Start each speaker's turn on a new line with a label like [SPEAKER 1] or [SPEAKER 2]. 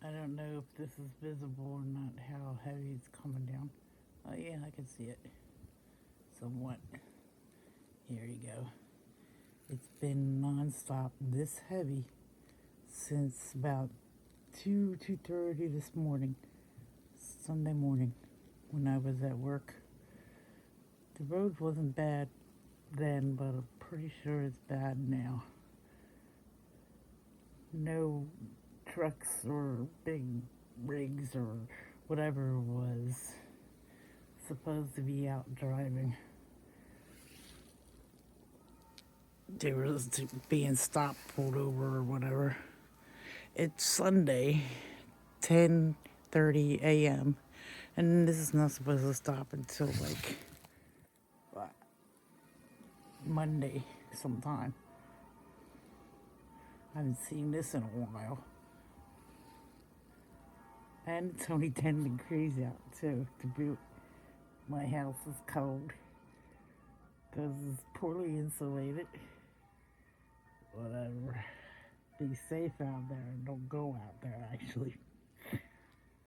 [SPEAKER 1] I don't know if this is visible or not, how heavy it's coming down. Oh yeah, I can see it somewhat. Here you go. It's been non-stop this heavy since about 2:30 this morning, Sunday morning, when I was at work. The road wasn't bad then, but I'm pretty sure it's bad now. No trucks or big rigs or whatever was supposed to be out driving. They were being stopped, pulled over, or whatever. It's Sunday, 10:30 a.m., and this is not supposed to stop until like Monday sometime. I haven't seen this in a while. And it's only 10 degrees out, too, to boot. My house is cold because it's poorly insulated. Whatever. Be safe out there and don't go out there, actually.